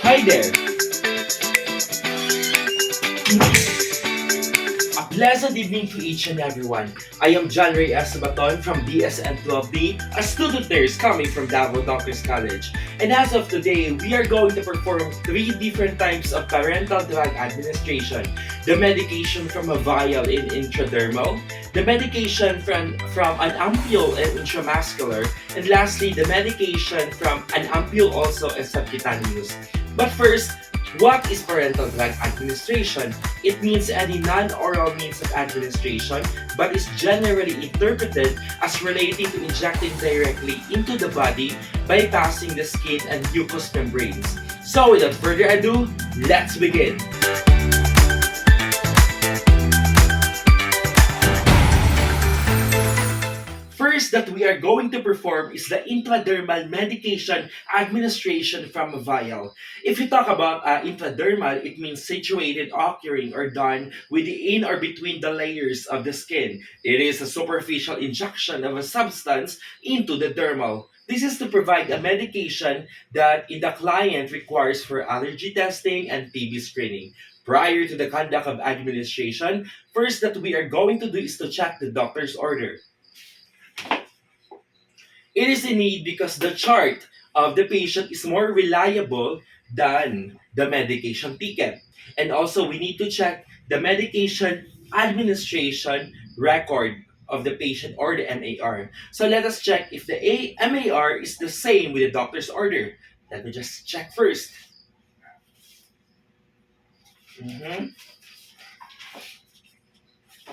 Hi there! A pleasant evening to each and everyone. I am John Ray Estebaton from DSN 12D, a student nurse coming from Davao Doctors College. And as of today, we are going to perform three different types of parental drug administration. The medication from a vial in intradermal, the medication from an ampule and intramuscular, and lastly, the medication from an ampule also and subcutaneous. But first, what is parental drug administration? It means any non-oral means of administration but is generally interpreted as relating to injecting directly into the body bypassing the skin and mucous membranes. So without further ado, let's begin! First that we are going to perform is the intradermal medication administration from a vial. If you talk about intradermal, it means situated, occurring, or done within or between the layers of the skin. It is a superficial injection of a substance into the dermal. This is to provide a medication that the client requires for allergy testing and TB screening. Prior to the conduct of administration, first that we are going to do is to check the doctor's order. It is a need because the chart of the patient is more reliable than the medication ticket. And also, we need to check the medication administration record of the patient or the MAR. So let us check if the MAR is the same with the doctor's order. Let me just check first. Mhm.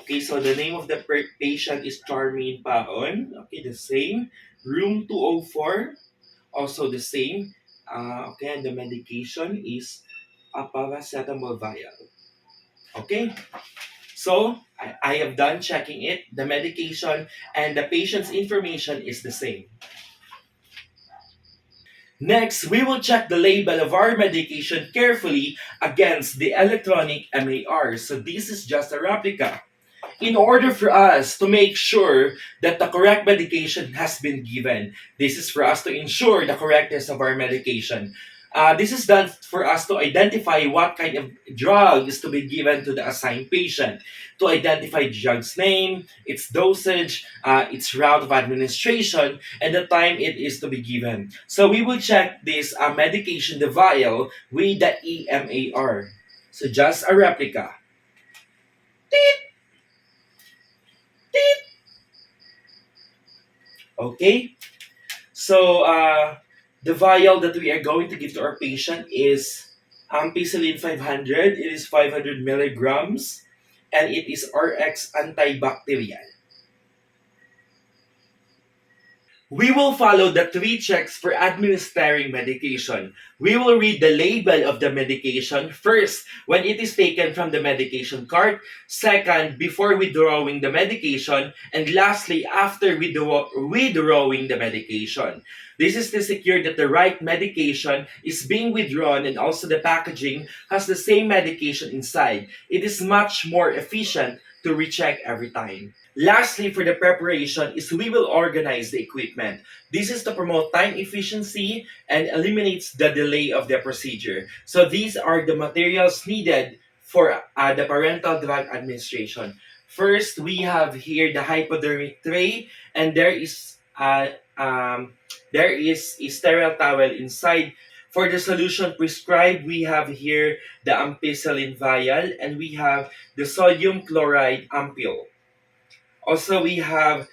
Okay, so the name of the patient is Charmaine Paon. Okay, the same. Room 204. Also the same. Okay, and the medication is a paracetamol vial. Okay, so I have done checking it. The medication and the patient's information is the same. Next, we will check the label of our medication carefully against the electronic MAR. So this is just a replica. In order for us to make sure that the correct medication has been given. This is for us to ensure the correctness of our medication. This is done for us to identify what kind of drug is to be given to the assigned patient, to identify the drug's name, its dosage, its route of administration, and the time it is to be given. So we will check this medication, the vial, with the EMAR. So just a replica. Okay? So, the vial that we are going to give to our patient is ampicillin 500. It is 500 milligrams and it is RX antibacterial. We will follow the three checks for administering medication. We will read the label of the medication first when it is taken from the medication cart, second before withdrawing the medication, and lastly after withdrawing the medication. This is to secure that the right medication is being withdrawn and also the packaging has the same medication inside. It is much more efficient to recheck every time. Lastly, for the preparation is we will organize the equipment. This is to promote time efficiency and eliminates the delay of the procedure. So these are the materials needed for the parental drug administration. First, we have here the hypodermic tray, and there is a sterile towel inside. For the solution prescribed, we have here the ampicillin vial, and we have the sodium chloride ampule. Also, we have,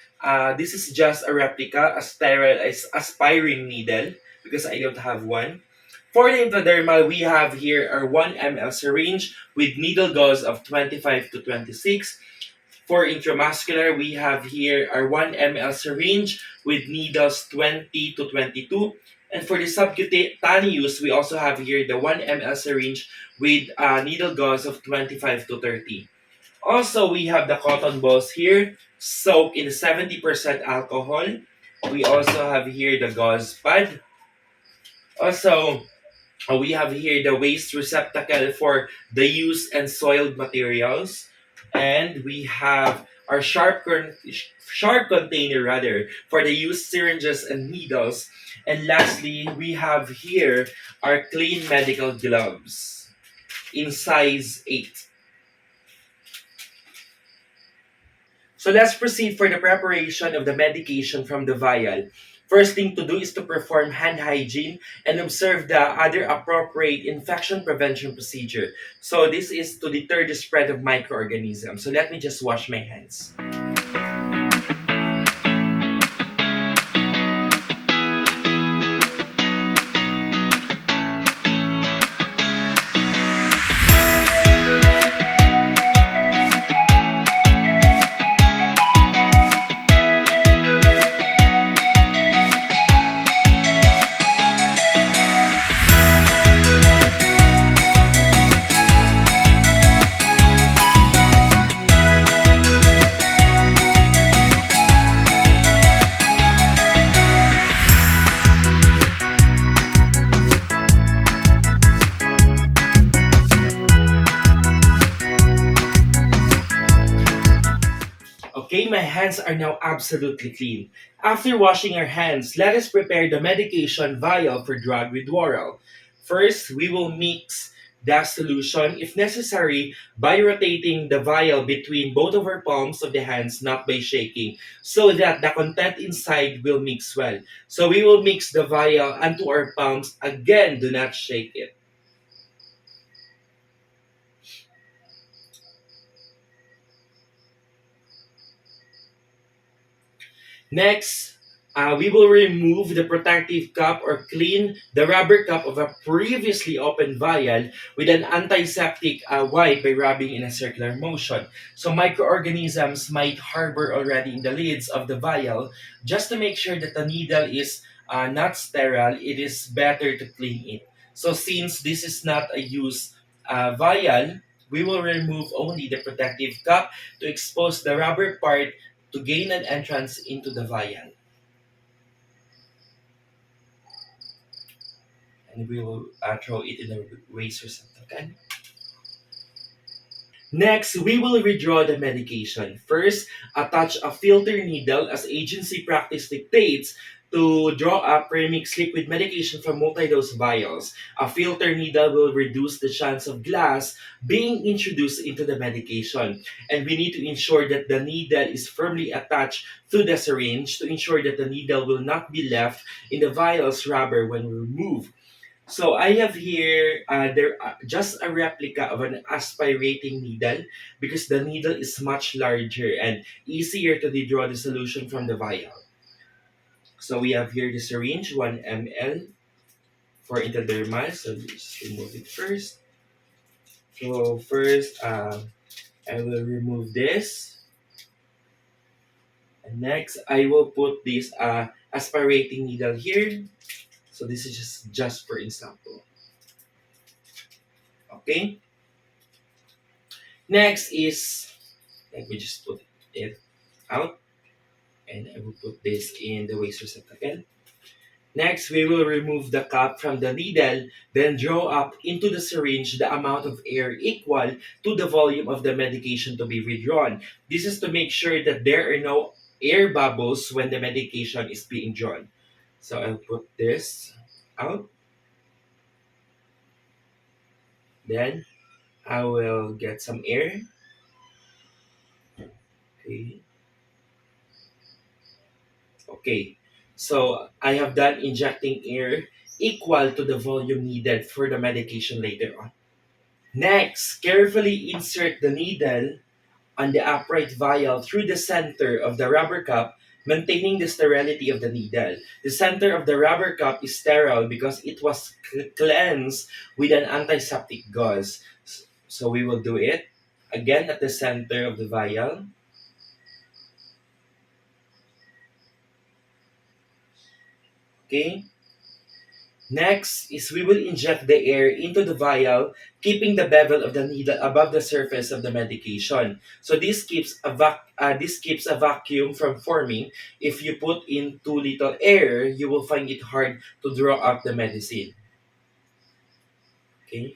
this is just a replica, a sterile aspirin needle, because I don't have one. For the intradermal, we have here our 1 ml syringe with needle gauge of 25 to 26. For intramuscular, we have here our 1 ml syringe with needles 20 to 22. And for the subcutaneous, we also have here the 1 ml syringe with needle gauge of 25 to 30. Also, we have the cotton balls here, soaked in 70% alcohol. We also have here the gauze pad. Also, we have here the waste receptacle for the used and soiled materials. And we have our sharp container rather for the used syringes and needles. And lastly, we have here our clean medical gloves in size 8. So let's proceed for the preparation of the medication from the vial. First thing to do is to perform hand hygiene and observe the other appropriate infection prevention procedure. So this is to deter the spread of microorganisms. So let me just wash my hands. Okay, my hands are now absolutely clean. After washing our hands, let us prepare the medication vial for drug withdrawal. First, we will mix the solution, if necessary, by rotating the vial between both of our palms of the hands, not by shaking, so that the content inside will mix well. So we will mix the vial onto our palms. Again, do not shake it. Next, we will remove the protective cup or clean the rubber cup of a previously opened vial with an antiseptic wipe by rubbing in a circular motion. So microorganisms might harbor already in the lids of the vial. Just to make sure that the needle is not sterile, it is better to clean it. So since this is not a used vial, we will remove only the protective cup to expose the rubber part to gain an entrance into the vial. And we will throw it in a waste receptacle. Next, we will redraw the medication. First, attach a filter needle as agency practice dictates to draw up premixed liquid medication from multi-dose vials. A filter needle will reduce the chance of glass being introduced into the medication. And we need to ensure that the needle is firmly attached to the syringe to ensure that the needle will not be left in the vial's rubber when removed. So I have here there just a replica of an aspirating needle because the needle is much larger and easier to withdraw the solution from the vial. So we have here the syringe 1 ml for intradermal. So just remove it first. So first I will remove this. And next I will put this aspirating needle here. So this is just for example. Okay. Next is, let me just put it out and I will put this in the waste receptacle. Next, we will remove the cap from the needle, then draw up into the syringe the amount of air equal to the volume of the medication to be withdrawn. This is to make sure that there are no air bubbles when the medication is being drawn. So I'll put this out. Then I will get some air. Okay. Okay, so I have done injecting air equal to the volume needed for the medication later on. Next, carefully insert the needle on the upright vial through the center of the rubber cup, maintaining the sterility of the needle. The center of the rubber cup is sterile because it was cleansed with an antiseptic gauze. So we will do it again at the center of the vial. Okay. Next is we will inject the air into the vial, keeping the bevel of the needle above the surface of the medication. So this keeps a vacuum from forming. If you put in too little air, you will find it hard to draw out the medicine. Okay.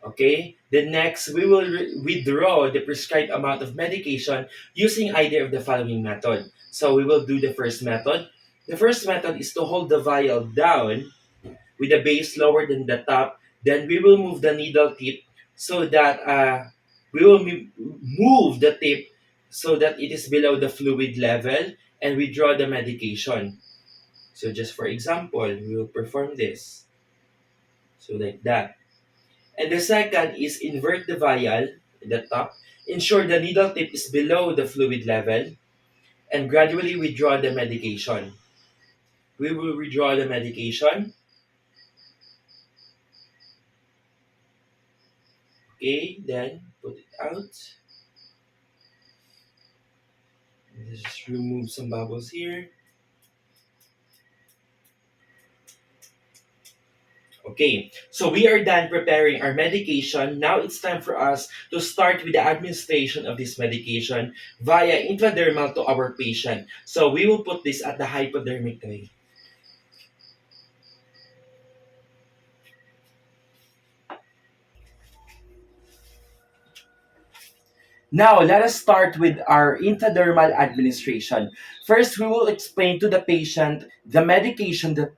Okay? Then next, we will withdraw the prescribed amount of medication using either of the following method. So we will do the first method. The first method is to hold the vial down with the base lower than the top. Then we will move the needle tip so that we will move the tip so that it is below the fluid level and withdraw the medication. So just for example, we will perform this. So like that. And the second is invert the vial at the top. Ensure the needle tip is below the fluid level and gradually withdraw the medication. We will withdraw the medication. Okay, then put it out. Just remove some bubbles here. Okay, so we are done preparing our medication. Now it's time for us to start with the administration of this medication via intradermal to our patient. So we will put this at the hypodermic tray. Now, let us start with our intradermal administration. First, we will explain to the patient the medication that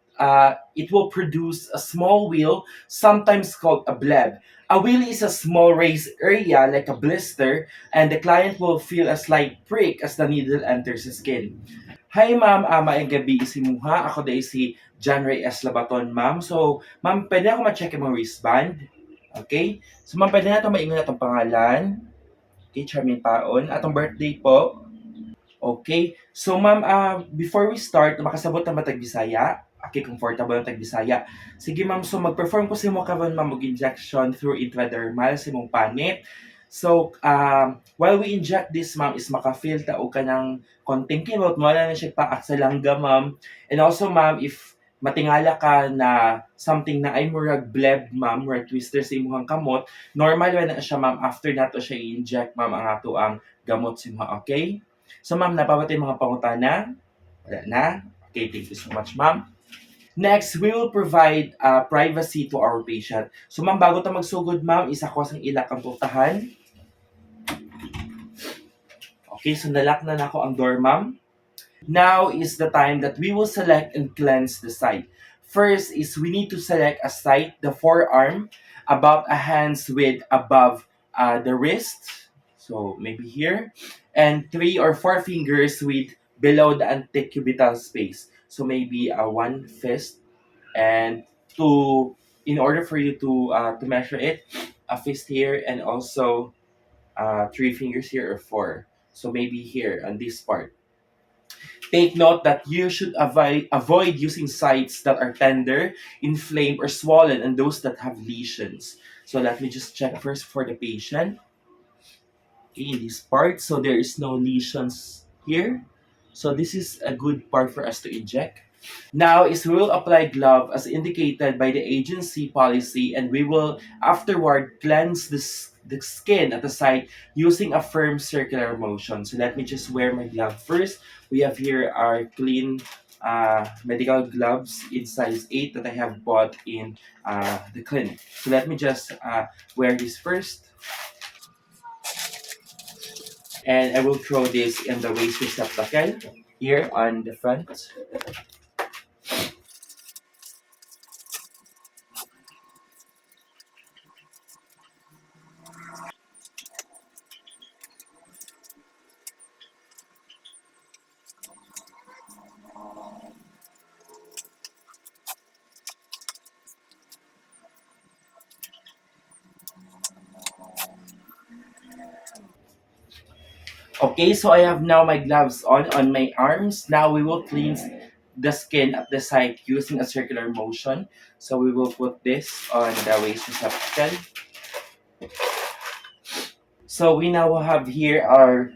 it will produce a small wheal, sometimes called a bleb. A wheal is a small raised area like a blister, and the client will feel a slight prick as the needle enters the skin. Hi ma'am, maayong gabi isimuha. Ako day si John Ray S. Labaton, ma'am. So, ma'am, pwede ako ma-check yung mga wristband? Okay? So, ma'am, pwede na ito maingon na itong pangalan. Okay, Charmaine Paon. Atong birthday po. Okay. So, ma'am, before we start, makasabot na matag Bisaya. Okay, comfortable na tag Bisaya. Sige, ma'am. So, mag-perform ko sa imo karon ma'am, injection through intradermal sa imong panit. So, while we inject this, ma'am, is maka-feel ta og kanang konting kinot, wala na siya paak sa langga, ma'am. And also, ma'am, if matingala ka na something na ay murag bleb, ma'am, murag twister sa imong kamot, normal na siya, ma'am. After nato siya i-inject, ma'am, ang ato ang gamot sa imong, okay? So ma'am, napapatay mga pangutana? Wala na? Okay, thank you so much ma'am. Next, we will provide privacy to our patient. So ma'am, bago ta magsugod ma'am, isa ko sang ilak ang putahan. Okay, so nalak na nako ang door ma'am. Now is the time that we will select and cleanse the site. First is we need to select a site, the forearm, about a hand's width above the wrist. So maybe here. And 3 or 4 fingers width below the antecubital space. So maybe one fist and to in order for you to measure it, a fist here and also 3 fingers here or four. So maybe here on this part. Take note that you should avoid using sites that are tender, inflamed, or swollen, and those that have lesions. So let me just check first for the patient. Okay, in this part, so there is no lesions here. So this is a good part for us to inject. Now is we will apply glove as indicated by the agency policy, and we will afterward cleanse the skin at the site using a firm circular motion. So let me just wear my glove first. We have here our clean medical gloves in size 8 that I have bought in the clinic. So let me just wear this first, and I will throw this in the waste receptacle here on the front. Okay, so I have now my gloves on my arms. Now we will cleanse the skin at the site using a circular motion. So we will put this on the waste receptacle. So we now have here our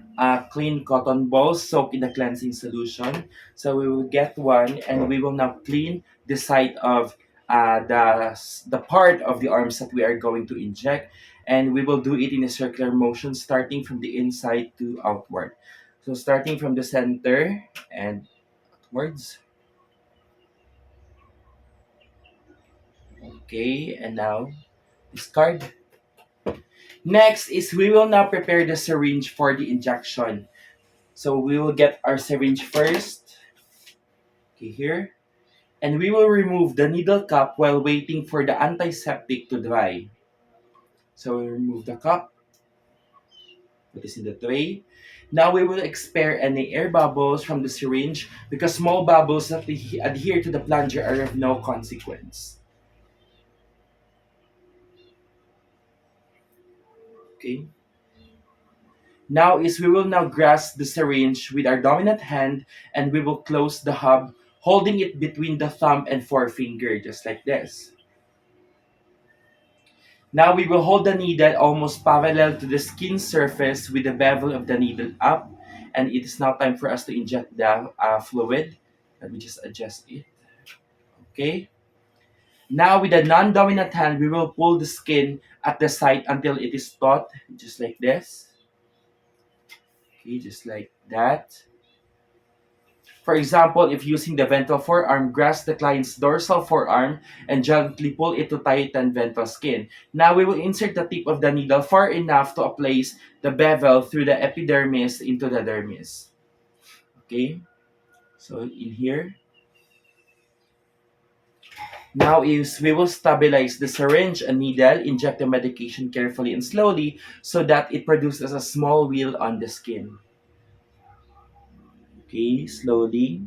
clean cotton balls soaked in the cleansing solution. So we will get one and we will now clean the site of the part of the arms that we are going to inject. And we will do it in a circular motion starting from the inside to outward. So starting from the center and outwards. Okay, and now discard. Next is we will now prepare the syringe for the injection. So we will get our syringe first. Okay, here. And we will remove the needle cap while waiting for the antiseptic to dry. So we remove the cap, put this in the tray. Now we will expel any air bubbles from the syringe because small bubbles that adhere to the plunger are of no consequence. Okay. Now is we will now grasp the syringe with our dominant hand and we will close the hub, holding it between the thumb and forefinger, just like this. Now we will hold the needle almost parallel to the skin surface with the bevel of the needle up. And it is now time for us to inject the fluid. Let me just adjust it. Okay. Now with the non-dominant hand, we will pull the skin at the site until it is taut, just like this. Okay, just like that. For example, if using the ventral forearm, grasp the client's dorsal forearm and gently pull it to tighten ventral skin. Now we will insert the tip of the needle far enough to place the bevel through the epidermis into the dermis. Okay, so in here. Now is we will stabilize the syringe and needle, inject the medication carefully and slowly so that it produces a small wheal on the skin. Okay, slowly.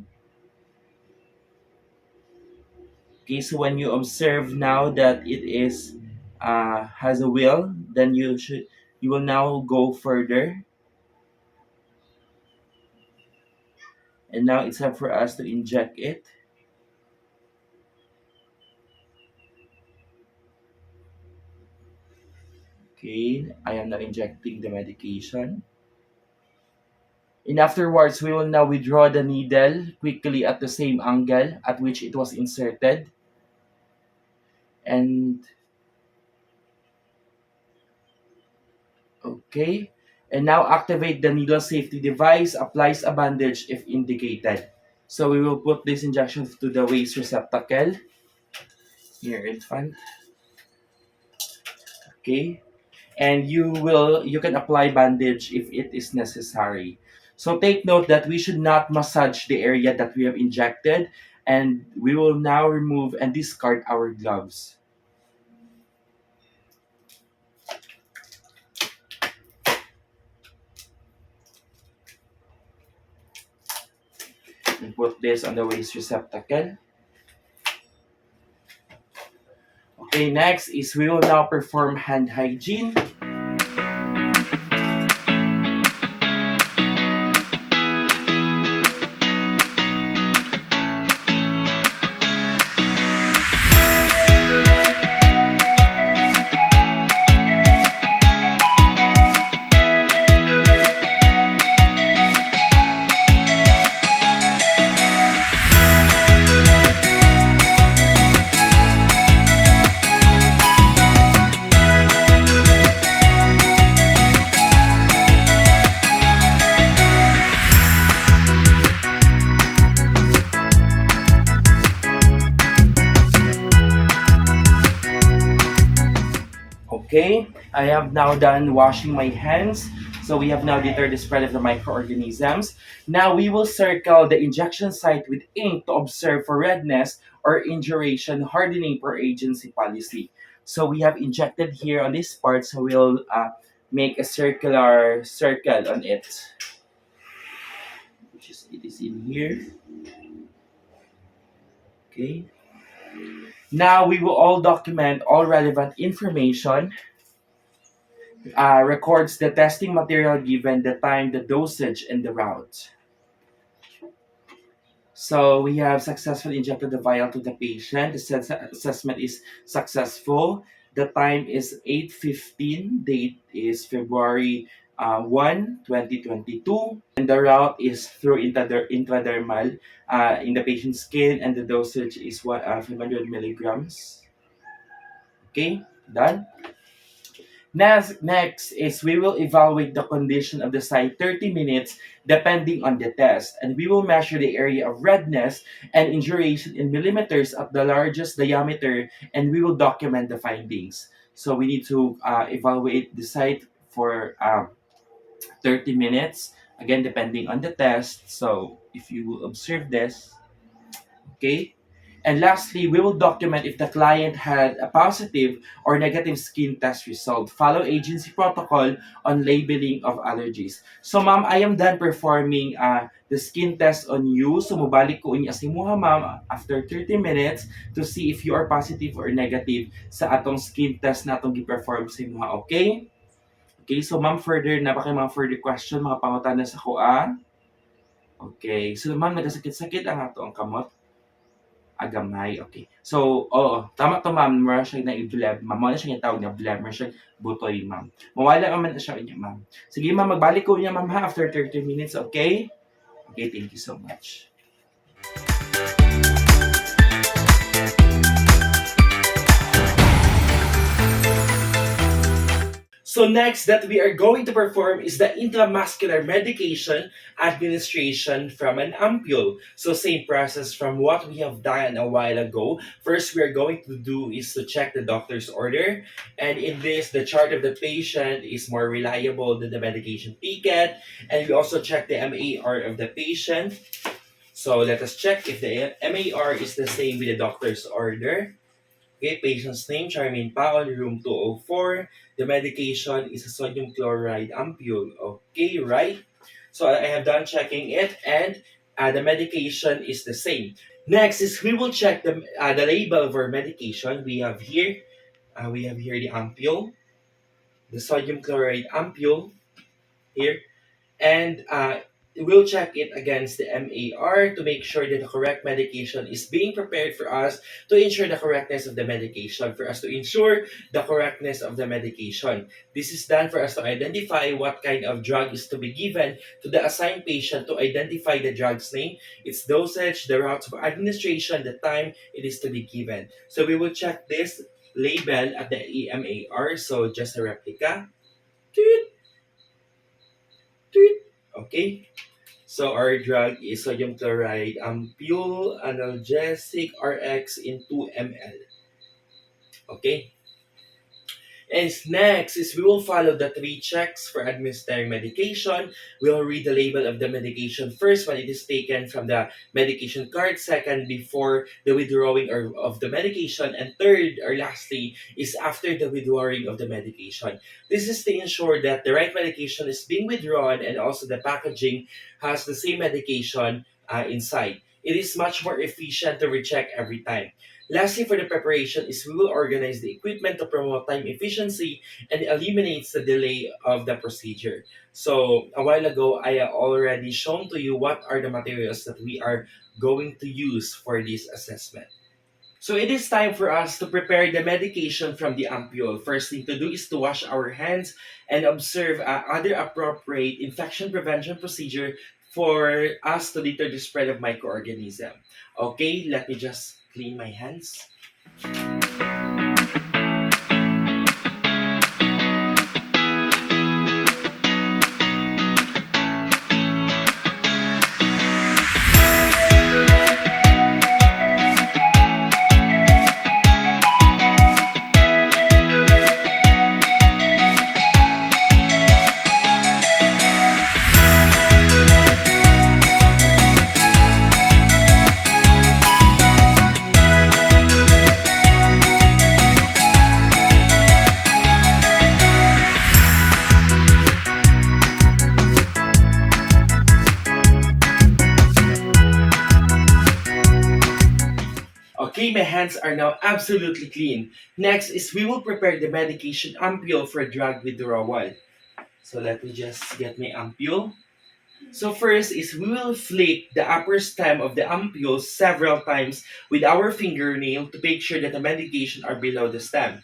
Okay, so when you observe now that it is has a wheel, then you will now go further. And now it's time for us to inject it. Okay, I am now injecting the medication. And afterwards, we will now withdraw the needle quickly at the same angle at which it was inserted. And okay. And now activate the needle safety device, applies a bandage if indicated. So we will put this injection to the waist receptacle here in front. Okay. And you can apply bandage if it is necessary. So take note that we should not massage the area that we have injected, and we will now remove and discard our gloves. And put this on the waist receptacle. Okay, next is we will now perform hand hygiene. Okay, I have now done washing my hands. So we have now deterred the spread of the microorganisms. Now we will circle the injection site with ink to observe for redness or induration hardening per agency policy. So we have injected here on this part, so we'll make a circular circle on it. It is in here. Okay. Now we will all document all relevant information, records the testing material given, the time, the dosage, and the route. So we have successfully injected the vial to the patient. The assessment is successful. The time is 8:15. Date is February 1, 2022. And the route is through intradermal in the patient's skin, and the dosage is 500 milligrams. Okay, done. Next is we will evaluate the condition of the site 30 minutes depending on the test, and we will measure the area of redness and induration in millimeters at the largest diameter, and we will document the findings. So we need to evaluate the site for 30 minutes. Again, depending on the test. So if you will observe this, okay? And lastly, we will document if the client had a positive or negative skin test result. Follow agency protocol on labeling of allergies. So ma'am, I am done performing the skin test on you. So mubalik ko niya si muha ma'am after 30 minutes to see if you are positive or negative sa atong skin test na atong gi-perform sa imuha, okay? Okay, so ma'am, further na ba kayo mga further question, mga pangutana sa kuha? Okay, so ma'am, nagasakit-sakit ang ato ang kamot. Agamay, okay. So, oo, tama to ma'am, mura siya na i-bleb. Ma'am, wala siya yung tawag na bleb, mura siya butoy, ma'am. Mawala naman na siya niya, ma'am. Sige ma'am, magbalik ko niya ma'am ha after 30 minutes, okay? Okay, thank you so much. So next that we are going to perform is the intramuscular medication administration from an ampule. So same process from what we have done a while ago. First we are going to do is to check the doctor's order. And in this, the chart of the patient is more reliable than the medication ticket. And we also check the MAR of the patient. So let us check if the MAR is the same with the doctor's order. Okay, patient's name, Charmaine Paol, room 204. The medication is a sodium chloride ampule. Okay, right? So I have done checking it and the medication is the same. Next is we will check the label of our medication. We have here the ampule, the sodium chloride ampule here. And we'll check it against the MAR to make sure that the correct medication is being prepared for us to ensure the correctness of the medication, for us to ensure the correctness of the medication. This is done for us to identify what kind of drug is to be given to the assigned patient, to identify the drug's name, its dosage, the routes of administration, the time it is to be given. So we will check this label at the EMAR. So just a replica. Okay, so our drug is sodium chloride ampule analgesic RX in 2 ml. Okay, and next is we will follow the three checks for administering medication. We'll read the label of the medication first when it is taken from the medication card. Second, before the withdrawing of the medication. And third, or lastly, is after the withdrawing of the medication. This is to ensure that the right medication is being withdrawn and also the packaging has the same medication inside. It is much more efficient to recheck every time. Lastly, for the preparation is we will organize the equipment to promote time efficiency and eliminates the delay of the procedure. So a while ago, I already shown to you what are the materials that we are going to use for this assessment. So it is time for us to prepare the medication from the ampule. First thing to do is to wash our hands and observe other appropriate infection prevention procedure for us to deter the spread of microorganism. Okay, let me just clean my hands. Okay, my hands are now absolutely clean. Next is we will prepare the medication ampule for drug withdrawal. So let me just get my ampule. So first is we will flick the upper stem of the ampule several times with our fingernail to make sure that the medication are below the stem.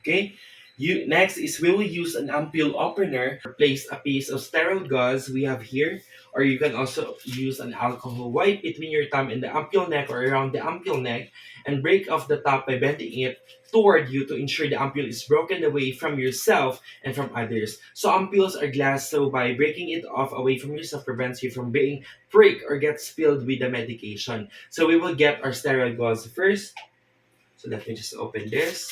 Okay? Next is we will use an ampule opener. Place a piece of sterile gauze we have here, or you can also use an alcohol wipe between your thumb and the ampule neck or around the ampule neck, and break off the top by bending it toward you to ensure the ampule is broken away from yourself and from others. So ampules are glass, so by breaking it off away from yourself prevents you from being pricked or get spilled with the medication. So we will get our sterile gauze first. So let me just open this.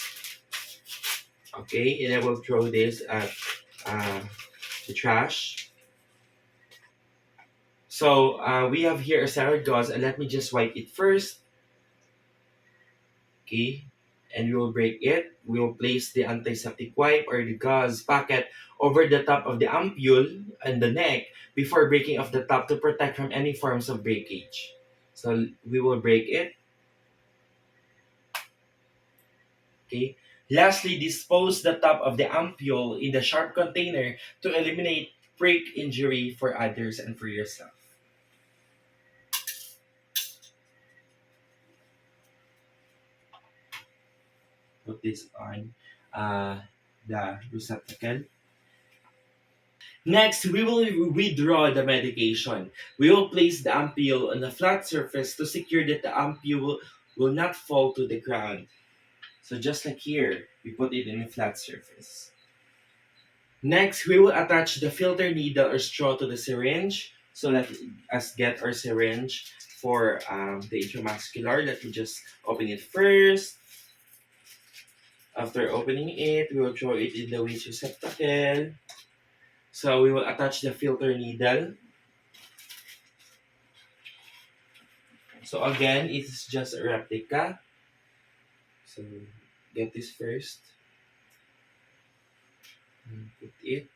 Okay, and I will throw this at uh, the trash. So we have here a salad gauze, and let me just wipe it first. Okay, and we will break it. We will place the antiseptic wipe or the gauze packet over the top of the ampule and the neck before breaking off the top to protect from any forms of breakage. So we will break it. Okay. Lastly, dispose the top of the ampule in the sharp container to eliminate break injury for others and for yourself. Put this on the receptacle. Next, we will withdraw the medication. We will place the ampule on a flat surface to secure that the ampule will not fall to the ground. So just like here, we put it in a flat surface. Next, we will attach the filter needle or straw to the syringe. So let us get our syringe for the intramuscular. Let me just open it first. After opening it, we will throw it in the waste receptacle. So we will attach the filter needle. So again, it's just a replica. So get this first. And put it.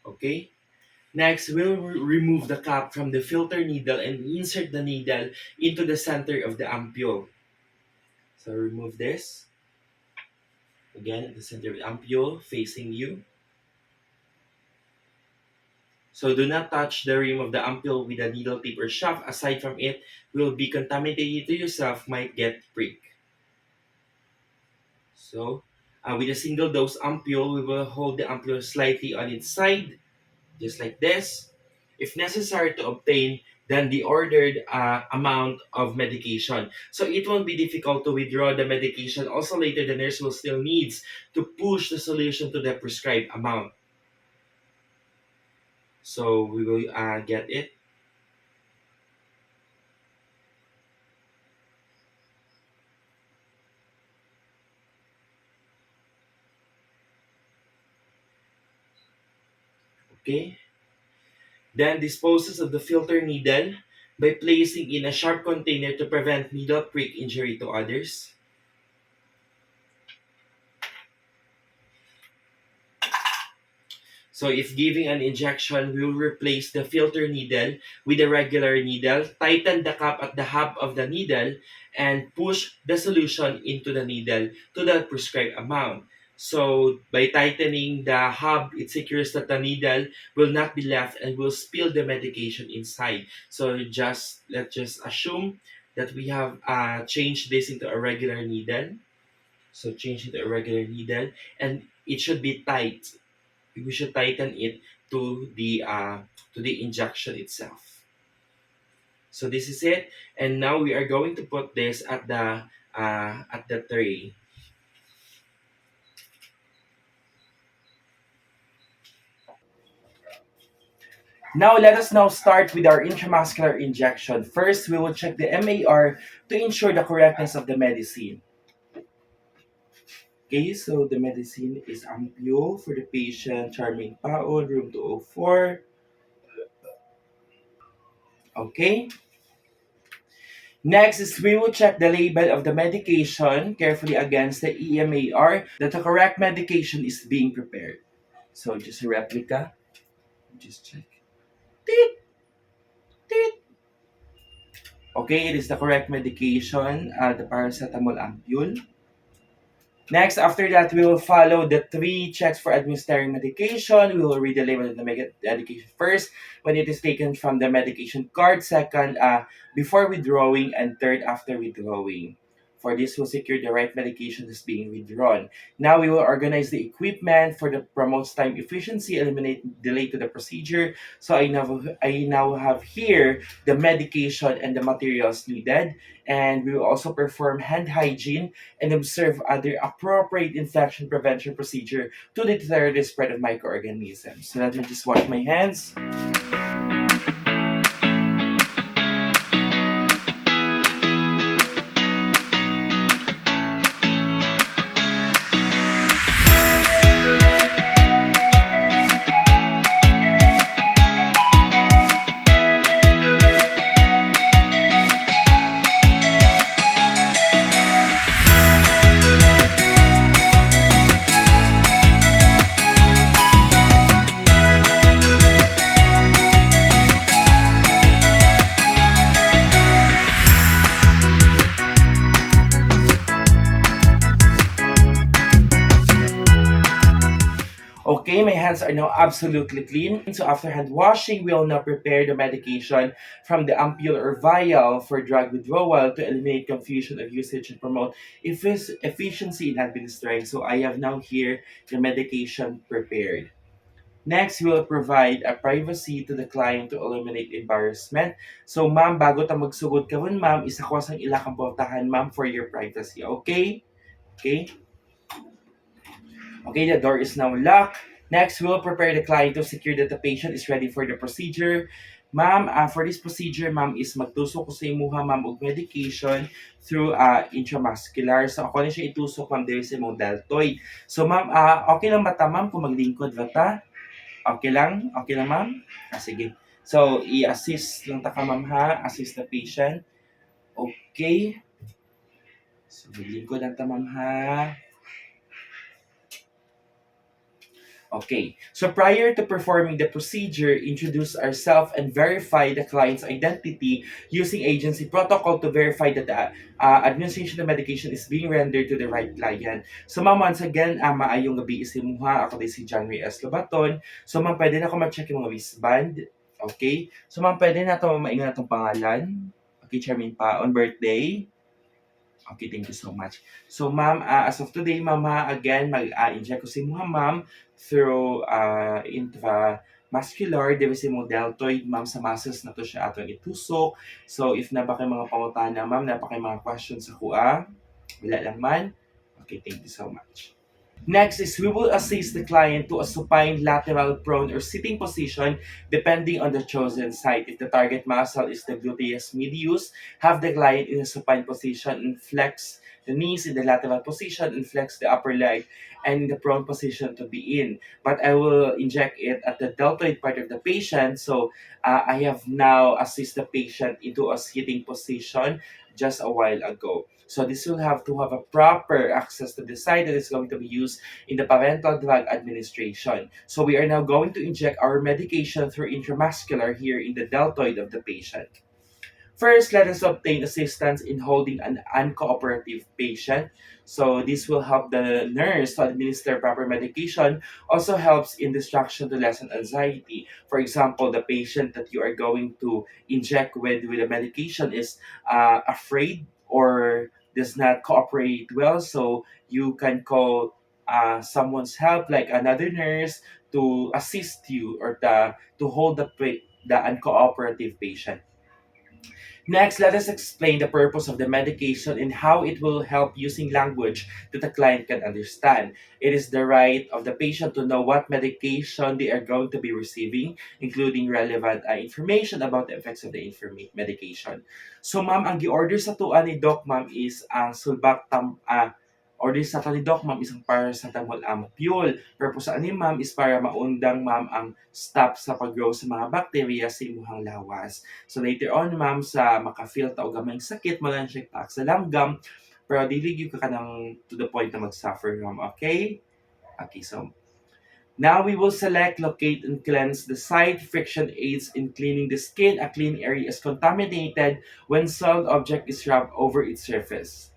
Okay. Next, we'll remove the cap from the filter needle and insert the needle into the center of the ampule. So remove this. Again, at the center of the ampule, facing you. So do not touch the rim of the ampule with a needle tip or shaft. Aside from it, will be contaminated to yourself, might get prick. So, with a single dose ampule, we will hold the ampule slightly on its side, just like this. If necessary to obtain then the ordered amount of medication. So it won't be difficult to withdraw the medication. Also later, the nurse will still needs to push the solution to the prescribed amount. So we will get it. Okay. Then disposes of the filter needle by placing in a sharp container to prevent needle prick injury to others. So if giving an injection, we will replace the filter needle with a regular needle, tighten the cap at the hub of the needle, and push the solution into the needle to the prescribed amount. So by tightening the hub, it secures that the needle will not be left and will spill the medication inside. So let's just assume that we have changed this into a regular needle. So change it to a regular needle, and it should be tight. We should tighten it to the injection itself. So this is it, and now we are going to put this at the tray. Now let us now start with our intramuscular injection. First, we will check the MAR to ensure the correctness of the medicine. Okay, so the medicine is Ampio for the patient, Charming Paon, room 204. Okay. Next is we will check the label of the medication carefully against the EMAR that the correct medication is being prepared. So just a replica. Just check. Teet, teet. Okay, it is the correct medication, the paracetamol ampule. Next, after that, we will follow the three checks for administering medication. We will read the label of the medication first, when it is taken from the medication card. Second, before withdrawing, and third, after withdrawing. For this will secure the right medication is being withdrawn. Now we will organize the equipment for the promotes time efficiency, eliminate delay to the procedure. So I now have here the medication and the materials needed, and we will also perform hand hygiene and observe other appropriate infection prevention procedure to deter the spread of microorganisms. So let me just wash my hands. Okay, my hands are now absolutely clean. So after hand washing, we'll now prepare the medication from the ampule or vial for drug withdrawal to eliminate confusion of usage and promote efficiency in administering. So I have now here the medication prepared. Next, we will provide a privacy to the client to eliminate embarrassment. So, ma'am, bago ta magsugod kawon, ma'am, isa ko sang ila kang portahan, ma'am, for your privacy. Okay? Okay? Okay, the door is now locked. Next, we will prepare the client to secure that the patient is ready for the procedure. Ma'am, for this procedure, ma'am, is magtusok ko sa imuha, ma'am, og medication through intramuscular. So, ako na siya itusok, ma'am, dahil sa imong deltoid. So, ma'am, okay lang ba ta, ma'am, kung maglingkod ba ta? Okay lang? Okay lang, ma'am? Sige. So, i-assist lang ta ka, ma'am, ha? Assist the patient. Okay. So, maglingkod lang ta, ma'am, ha? Okay, so prior to performing the procedure, introduce ourselves and verify the client's identity using agency protocol to verify that the administration of medication is being rendered to the right client. So ma'am, once again, maayong gabi isimuha. Ako din si John Reyes Lobaton. So ma'am, pwede na ako ma-check yung mga wristband. Okay? So ma'am, pwede na ito maingat itong pangalan. Okay, Charmaine pa, on birthday. Okay, thank you so much. So, ma'am, as of today, ma'am, again, mag-inject ko si mga ma'am through intramuscular, debe si mo deltoid, ma'am, sa muscles na to siya atong itusok. So, if na ba kayo mga pangutana, ma'am, na ba kayo mga questions sa kuha? Wala lang man. Okay, thank you so much. Next is we will assist the client to a supine, lateral, prone, or sitting position depending on the chosen site. If the target muscle is the gluteus medius, have the client in a supine position and flex the knees in the lateral position and flex the upper leg and in the prone position to be in. But I will inject it at the deltoid part of the patient. So I have now assist the patient into a sitting position just a while ago. So this will have to have a proper access to the site that is going to be used in the parental drug administration. So we are now going to inject our medication through intramuscular here in the deltoid of the patient. First, let us obtain assistance in holding an uncooperative patient. So this will help the nurse to administer proper medication. Also helps in distraction to lessen anxiety. For example, the patient that you are going to inject with the medication is afraid or does not cooperate well. So you can call someone's help, like another nurse, to assist you or to hold the uncooperative patient. Next, let us explain the purpose of the medication and how it will help using language that the client can understand. It is the right of the patient to know what medication they are going to be receiving, including relevant information about the effects of the medication. So, ma'am, ang gi-order sa tuan ni Doc, ma'am, is ang order sa ni Doc, ma'am, isang paracetamol ampule. Purpose ani, ma'am, is para maundang, ma'am, ang stop sa pag-grow sa mga bacteria sa imuhang lawas. So later on, ma'am, sa maka-feel ta og gamay sakit, malan siya taak sa langgam, pero dili gyud ka kanang to the point na mag-suffer, ma'am. Okay? Okay, so now we will select, locate, and cleanse the site. Friction aids in cleaning the skin. A clean area is contaminated when solid object is rubbed over its surface.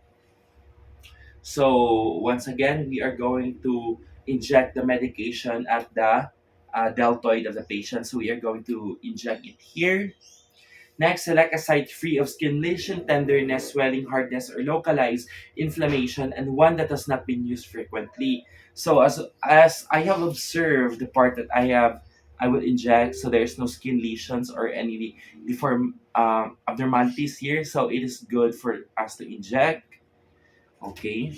So once again, we are going to inject the medication at the deltoid of the patient. So we are going to inject it here. Next, select a site free of skin lesion, tenderness, swelling, hardness, or localized inflammation, and one that has not been used frequently. So as I have observed the part that I will inject, so there's no skin lesions or any deform abnormalities here. So it is good for us to inject. Okay.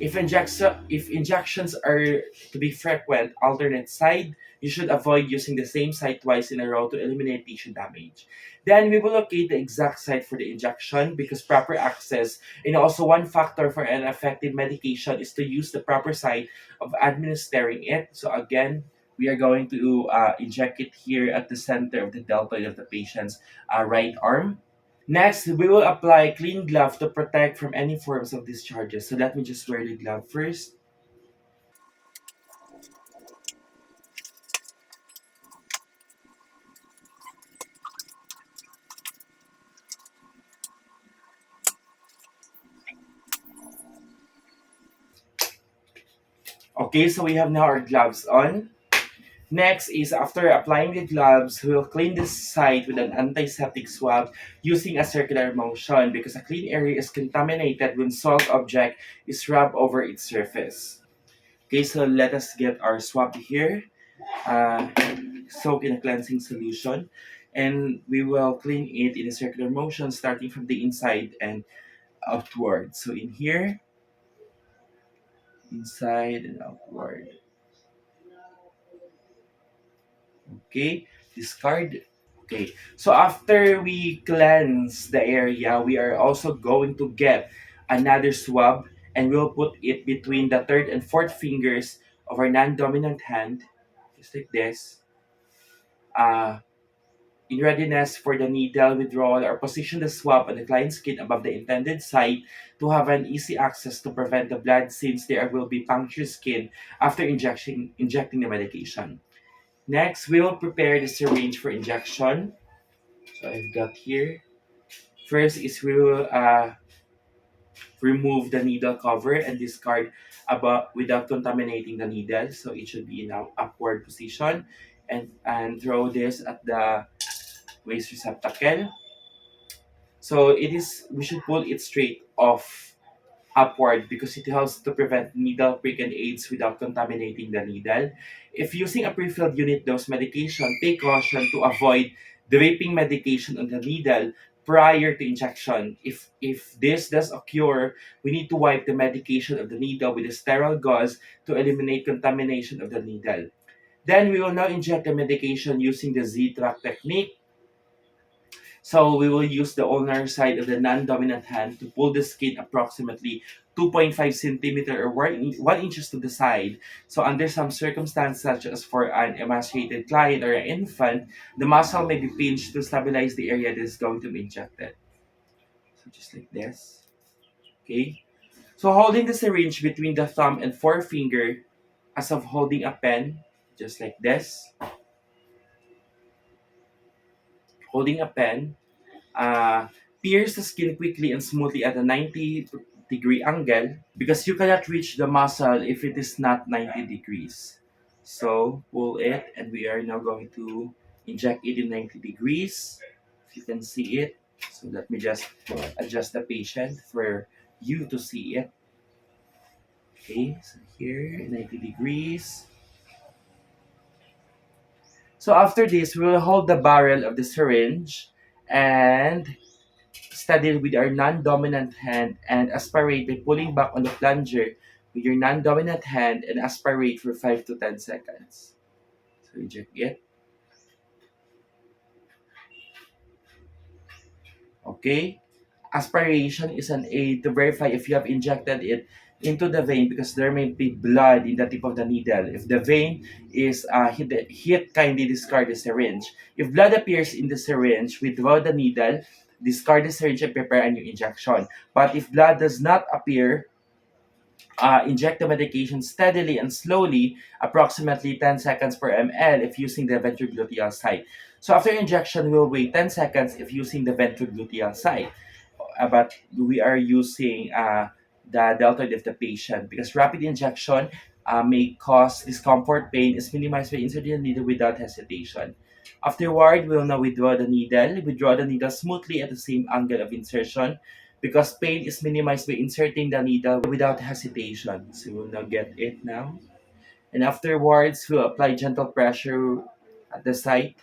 If injections are to be frequent, alternate side, you should avoid using the same site twice in a row to eliminate tissue damage. Then we will locate the exact site for the injection because proper access and also one factor for an effective medication is to use the proper site of administering it. So again, we are going to inject it here at the center of the deltoid of the patient's right arm. Next, we will apply clean glove to protect from any forms of discharges. So let me just wear the glove first. Okay, so we have now our gloves on. Next is after applying the gloves, we will clean the site with an antiseptic swab using a circular motion because a clean area is contaminated when salt object is rubbed over its surface. Okay, so let us get our swab here. Uh, Soak in a cleansing solution, and we will clean it in a circular motion starting from the inside and outward. So in here, inside and outward. Okay, discard. Okay, so after we cleanse the area, we are also going to get another swab and we'll put it between the third and fourth fingers of our non-dominant hand, just like this. Uh, In readiness for the needle withdrawal or position the swab on the client's skin above the intended site to have an easy access to prevent the blood since there will be punctured skin after injecting the medication. Next, we will prepare the syringe for injection. So I've got here. First is we will remove the needle cover and discard about without contaminating the needle. So it should be in an upward position and throw this at the waste receptacle. So it is we should pull it straight off upward because it helps to prevent needle prick and aids without contaminating the needle. If using a pre-filled unit dose medication, take caution to avoid dripping medication on the needle prior to injection. If this does occur, we need to wipe the medication of the needle with a sterile gauze to eliminate contamination of the needle. Then we will now inject the medication using the Z-track technique. So we will use the ulnar side of the non-dominant hand to pull the skin approximately 2.5 centimeter or 1 inches to the side. So under some circumstances, such as for an emaciated client or an infant, the muscle may be pinched to stabilize the area that is going to be injected. So just like this. Okay. So holding the syringe between the thumb and forefinger as of holding a pen, just like this. Holding a pen, uh, pierce the skin quickly and smoothly at a 90-degree angle because you cannot reach the muscle if it is not 90 degrees. So pull it and we are now going to inject it in 90 degrees. If you can see it. So let me just adjust the patient for you to see it. Okay, so here 90 degrees. So after this, we will hold the barrel of the syringe and steady it with our non-dominant hand and aspirate by pulling back on the plunger with your non-dominant hand and aspirate for 5 to 10 seconds. So inject it. Okay? Aspiration is an aid to verify if you have injected it into the vein because there may be blood in the tip of the needle. If the vein is hit, kindly discard the syringe. If blood appears in the syringe, withdraw the needle, discard the syringe and prepare a new injection. But if blood does not appear, inject the medication steadily and slowly, approximately 10 seconds per ml if using the ventrogluteal site. So after injection, we'll wait 10 seconds if using the ventrogluteal site. But we are using the deltoid of the patient because rapid injection may cause discomfort. Pain is minimized by inserting the needle without hesitation. Afterward, we'll now withdraw the needle. Withdraw the needle smoothly at the same angle of insertion because pain is minimized by inserting the needle without hesitation. So we'll now get it now. And afterwards, we'll apply gentle pressure at the site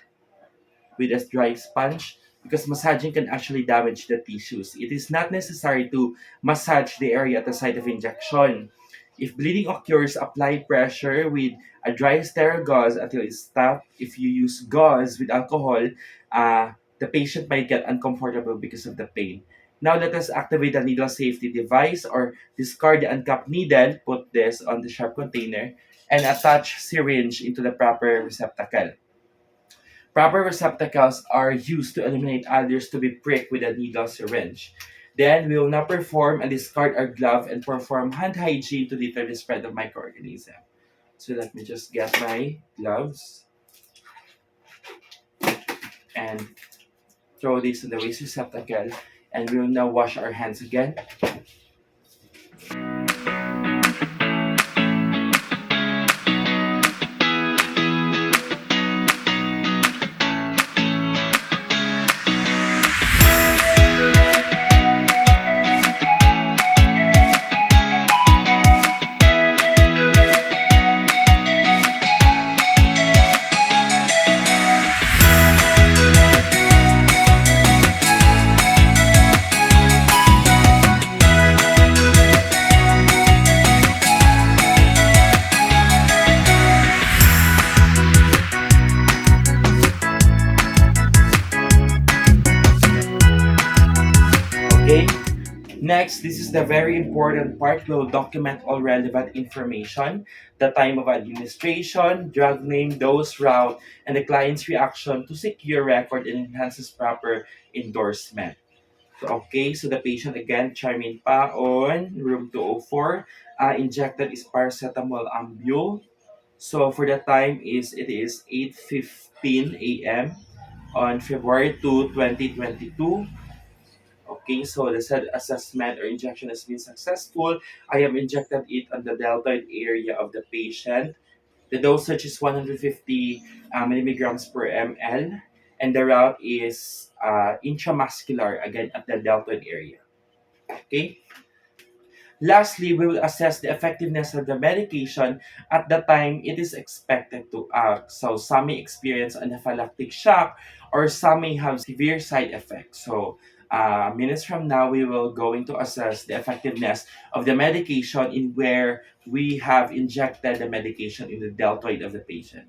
with a dry sponge because massaging can actually damage the tissues. It is not necessary to massage the area at the site of injection. If bleeding occurs, apply pressure with a dry sterile gauze until it stops. If you use gauze with alcohol, the patient might get uncomfortable because of the pain. Now let us activate the needle safety device or discard the uncapped needle, put this on the sharp container, and attach syringe into the proper receptacle. Proper receptacles are used to eliminate others to be pricked with a needle syringe. Then we will now perform and discard our glove and perform hand hygiene to deter the spread of microorganism. So let me just get my gloves and throw this in the waste receptacle, and we will now wash our hands again. Okay. Next, this is the very important part. We'll document all relevant information, the time of administration, drug name, dose, route, and the client's reaction to secure record and enhances proper endorsement. So, okay, so the patient again, Charmin pa on room 204. Injected is paracetamol ambule. So for the time it is 8:15 a.m. on February 2, 2022. Okay, so the said assessment or injection has been successful. I have injected it on the deltoid area of the patient. The dosage is 150 milligrams per ml, and the route is intramuscular, again at the deltoid area. Okay. Lastly, we will assess the effectiveness of the medication at the time it is expected to act. So some may experience anaphylactic shock or some may have severe side effects. So minutes from now, we will going to assess the effectiveness of the medication in where we have injected the medication in the deltoid of the patient.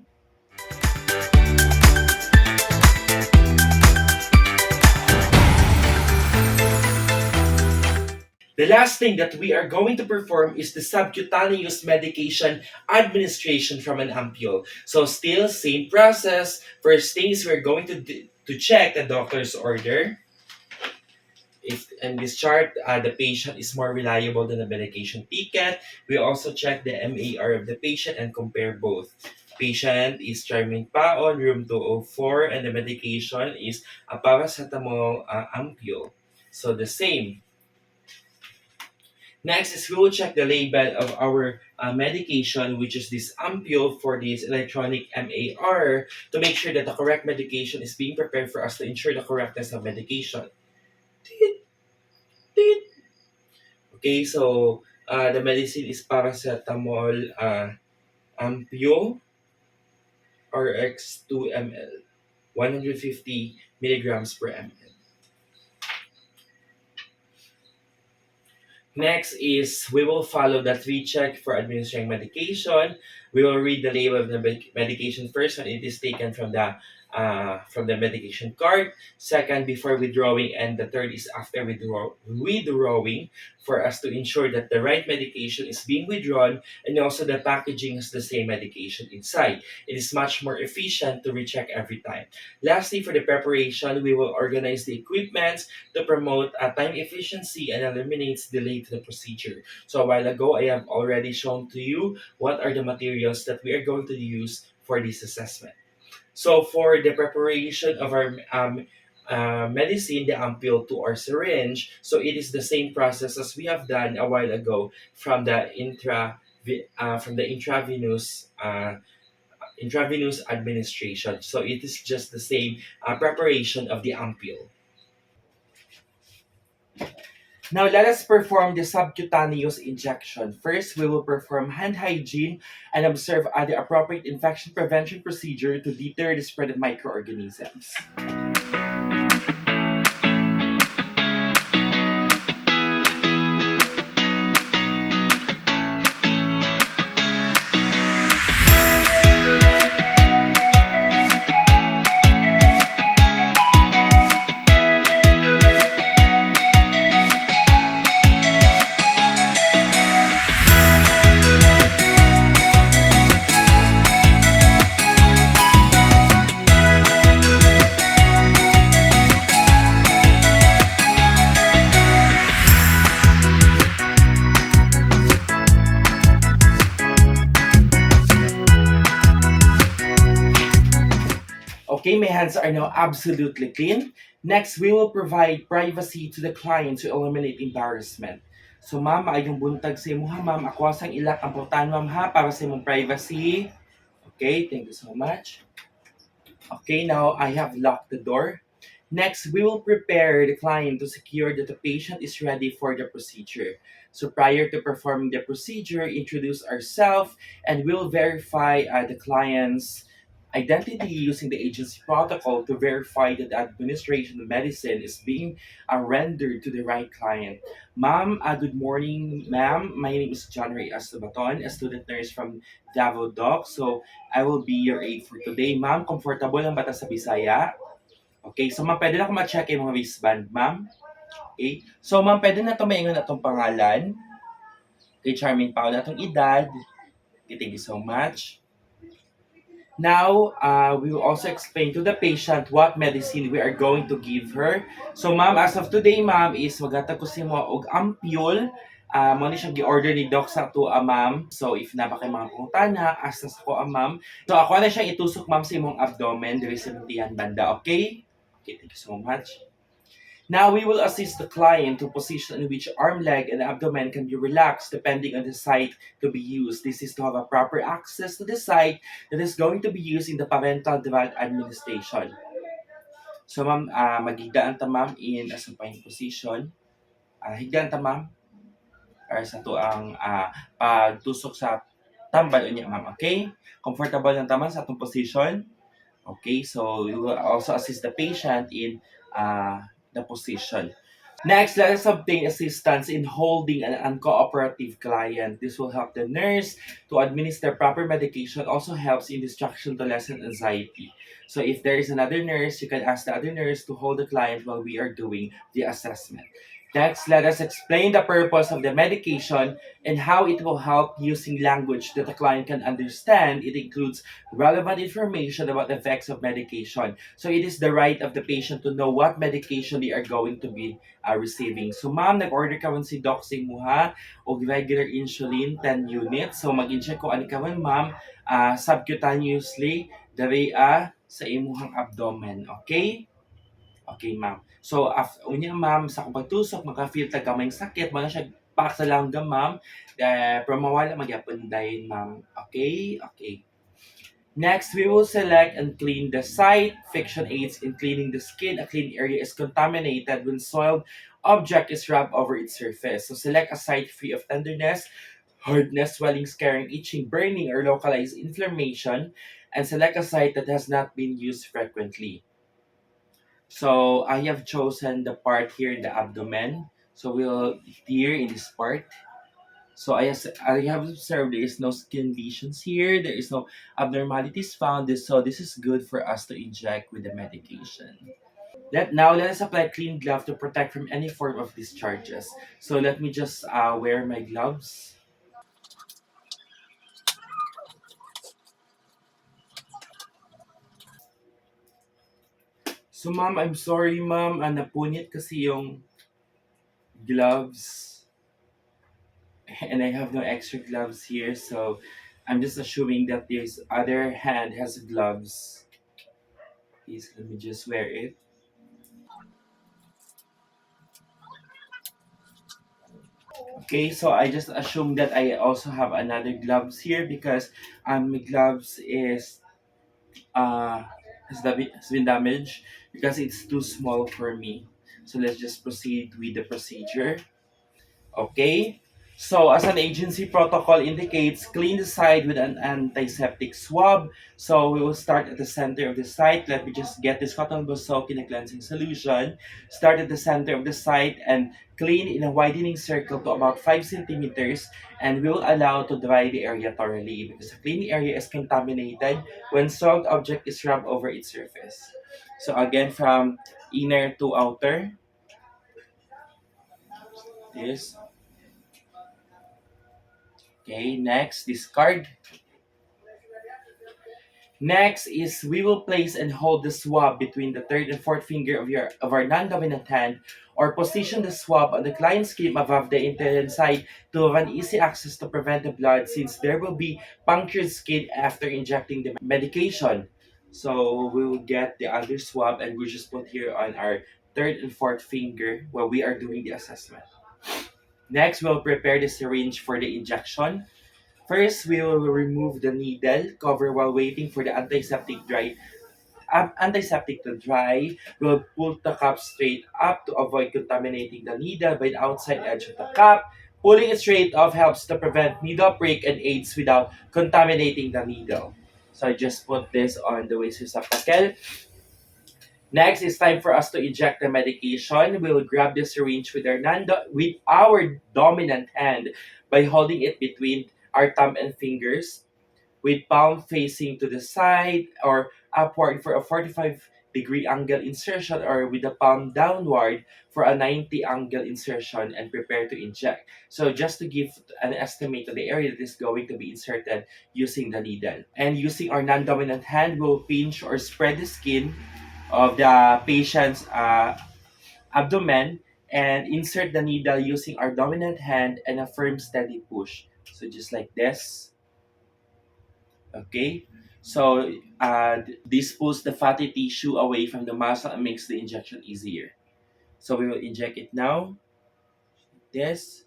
The last thing that we are going to perform is the subcutaneous medication administration from an ampule. So still same process. First things we're going to check the doctor's order. If in this chart, the patient is more reliable than the medication ticket. We also check the MAR of the patient and compare both. Patient is Charmin Paon, room 204, and the medication is a paracetamol ampule. So the same. Next is we will check the label of our medication, which is this ampule for this electronic MAR, to make sure that the correct medication is being prepared for us to ensure the correctness of medication. Tit, tit. Okay, so the medicine is paracetamol ampule RX2 ml, 150 milligrams per ml. Next is we will follow the three check for administering medication. We will read the label of the medication first when it is taken from the medication card. Second, before withdrawing, and the third is after withdrawing for us to ensure that the right medication is being withdrawn and also the packaging has the same medication inside. It is much more efficient to recheck every time. Lastly, for the preparation, we will organize the equipment to promote time efficiency and eliminates delay to the procedure. So a while ago, I have already shown to you what are the materials that we are going to use for this assessment. So for the preparation of our medicine, the ampule to our syringe, so it is the same process as we have done a while ago from the intravenous intravenous administration. So it is just the same preparation of the ampule. Now let us perform the subcutaneous injection. First, we will perform hand hygiene and observe the appropriate infection prevention procedure to deter the spread of microorganisms. Okay, my hands are now absolutely clean. Next, we will provide privacy to the client to eliminate embarrassment. So, ma'am, ayong buntag sa imo ha, ma'am. Ako sang ilak ang putan, ma'am, ha, para sa imong privacy. Okay, thank you so much. Okay, now I have locked the door. Next, we will prepare the client to secure that the patient is ready for the procedure. So prior to performing the procedure, introduce ourselves and we'll verify the client's identity using the agency protocol to verify that the administration of medicine is being rendered to the right client. Ma'am, good morning, ma'am. My name is John Ray Estebaton, a student nurse from Davao Doc. So I will be your aide for today. Ma'am, comfortable ang bata sa Bisaya? Okay, so ma'am, pwede na ako ma-check yung mga wristband, ma'am. Okay, so ma'am, pwede na ito maingon na itong pangalan. Kay Charmaine Paula, itong edad. Okay, thank you so much. Now, we will also explain to the patient what medicine we are going to give her. So ma'am, as of today, ma'am, is magata ko si mo og ampule. Mo ni siya gi-order ni Doc sa to, ma'am. So if na ba kay mga pangutana, as na sa ko, ma'am. So ako na siya itusok, ma'am, sa imong abdomen, diri sa bintihan banda, okay? Okay, thank you so much. Now we will assist the client to position in which arm, leg, and abdomen can be relaxed depending on the site to be used. This is to have a proper access to the site that is going to be used in the parental device administration. So ma'am, magigdaan ta ma'am in a supine position. Higdaan ta ma'am or sa to ang pagtusok sa tambal unya ma'am, okay? Comfortable lang taman sa atong position. Okay, so we will also assist the patient in the position. Next, let us obtain assistance in holding an uncooperative client. This will help the nurse to administer proper medication, also helps in distraction to lessen anxiety. So if there is another nurse, you can ask the other nurse to hold the client while we are doing the assessment. Next, let us explain the purpose of the medication and how it will help using language that the client can understand. It includes relevant information about the effects of medication. So it is the right of the patient to know what medication they are going to be receiving. So ma'am, nag-order ka man si Doc sa imuha og regular insulin 10 units. So mag-inject ko ani ka man ma'am subcutaneously dari sa imuhang abdomen. Okay? Okay, ma'am. So, unya ma'am, sa akong pagtusok, maka-feel ta gamay sakit, mo na siya pak sa langgam, ma'am. Pero mawala magyapon dayon, ma'am. Okay? Okay. Next, we will select and clean the site. Fiction aids in cleaning the skin. A clean area is contaminated when soiled object is rubbed over its surface. So select a site free of tenderness, hardness, swelling, scarring, itching, burning, or localized inflammation, and select a site that has not been used frequently. So I have chosen the part here in the abdomen. So we'll here in this part. So I have observed there is no skin lesions here. There is no abnormalities found. So this is good for us to inject with the medication. Let us apply clean glove to protect from any form of discharges. So let me just wear my gloves. So ma'am, I'm sorry ma'am, napunit kasi yung gloves. And I have no extra gloves here, so I'm just assuming that this other hand has gloves. Please let me just wear it. Okay, so I just assume that I also have another gloves here because my gloves is uh, has been damaged because it's too small for me. So let's just proceed with the procedure. Okay? So, as an agency protocol indicates, clean the site with an antiseptic swab. So, we will start at the center of the site. Let me just get this cotton ball soak in a cleansing solution. Start at the center of the site and clean in a widening circle to about 5 centimeters, and we will allow to dry the area thoroughly because the cleaning area is contaminated when soaked object is rubbed over its surface. So, again, from inner to outer, this. Okay, next, discard. Next is we will place and hold the swab between the third and fourth finger of our non-dominant hand, or position the swab on the client's skin above the intended site to have an easy access to prevent the blood, since there will be punctured skin after injecting the medication. So we will get the other swab and we just put here on our third and fourth finger while we are doing the assessment. Next, we'll prepare the syringe for the injection. First, we will remove the needle cover while waiting for the antiseptic to dry. We'll pull the cap straight up to avoid contaminating the needle by the outside edge of the cap. Pulling it straight off helps to prevent needle prick and aids without contaminating the needle. So I just put this on the waist of Pakel. Next, it's time for us to inject the medication. We'll grab the syringe with with our dominant hand by holding it between our thumb and fingers, with palm facing to the side or upward for a 45-degree angle insertion, or with the palm downward for a 90 angle insertion, and prepare to inject. So just to give an estimate of the area that is going to be inserted using the needle. And using our non-dominant hand, we'll pinch or spread the skin of the patient's abdomen and insert the needle using our dominant hand and a firm steady push. So just like this. Okay, so this pulls the fatty tissue away from the muscle and makes the injection easier. So we will inject it now. This.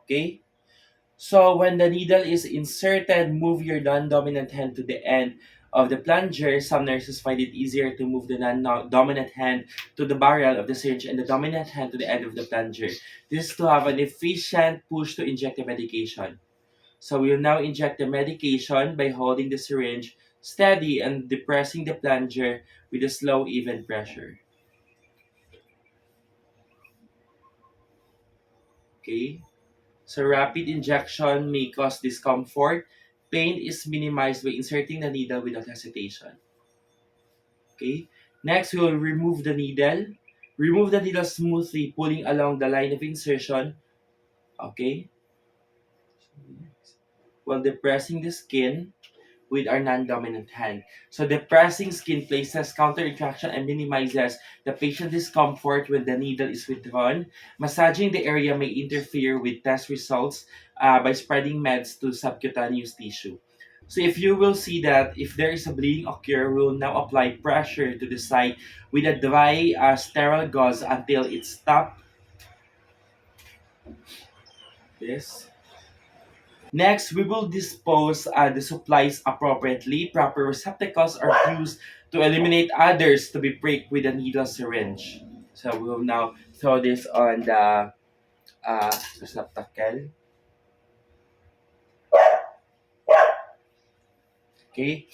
Okay. So when the needle is inserted, move your non-dominant hand to the end of the plunger. Some nurses find it easier to move the non-dominant hand to the barrel of the syringe and the dominant hand to the end of the plunger. This is to have an efficient push to inject the medication. So we will now inject the medication by holding the syringe steady and depressing the plunger with a slow, even pressure. Okay. So rapid injection may cause discomfort. Pain is minimized by inserting the needle without hesitation. Okay. Next, we will remove the needle. Remove the needle smoothly, pulling along the line of insertion. Okay. While depressing the skin with our non-dominant hand. So depressing skin places counter retraction and minimizes the patient discomfort when the needle is withdrawn. Massaging the area may interfere with test results by spreading meds to subcutaneous tissue. So if you will see that if there is a bleeding occur, we will now apply pressure to the site with a dry sterile gauze until it stops. This. Next, we will dispose the supplies appropriately. Proper receptacles are used to eliminate others to be pricked with a needle syringe. So we will now throw this on the receptacle. Okay.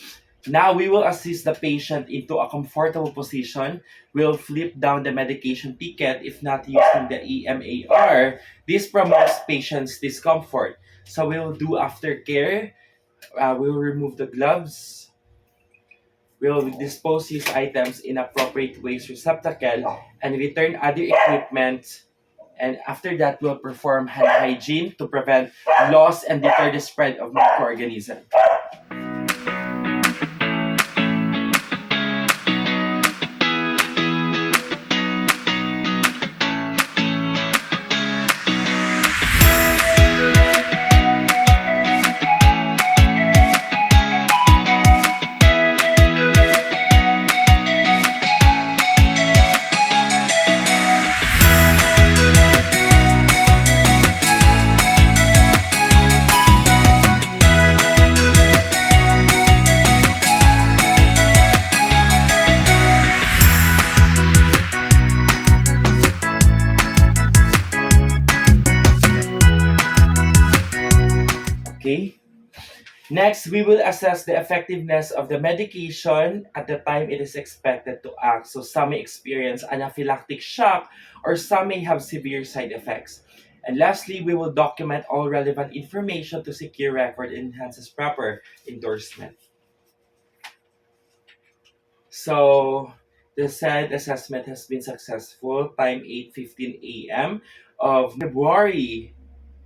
Now we will assist the patient into a comfortable position. We'll flip down the medication ticket if not using the EMAR. This promotes patient's discomfort. So we'll do aftercare. We'll remove the gloves. We'll dispose these items in appropriate waste receptacle and return other equipment. And after that, we'll perform hand hygiene to prevent loss and deter the spread of microorganisms. Okay? Next, we will assess the effectiveness of the medication at the time it is expected to act. So some may experience anaphylactic shock or some may have severe side effects. And lastly, we will document all relevant information to secure record and enhances proper endorsement. So the said assessment has been successful. Time 8:15 a.m. of February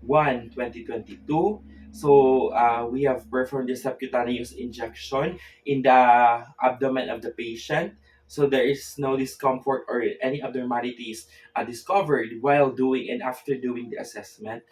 1, 2022. So we have performed the subcutaneous injection in the abdomen of the patient. So there is no discomfort or any abnormalities discovered while doing and after doing the assessment.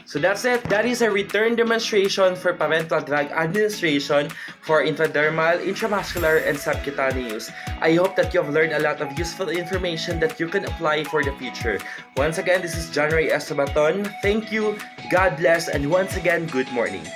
So that's it. That is a return demonstration for parenteral drug administration for intradermal, intramuscular, and subcutaneous. I hope that you have learned a lot of useful information that you can apply for the future. Once again, this is John Ray Estebaton. Thank you, God bless, and once again, good morning.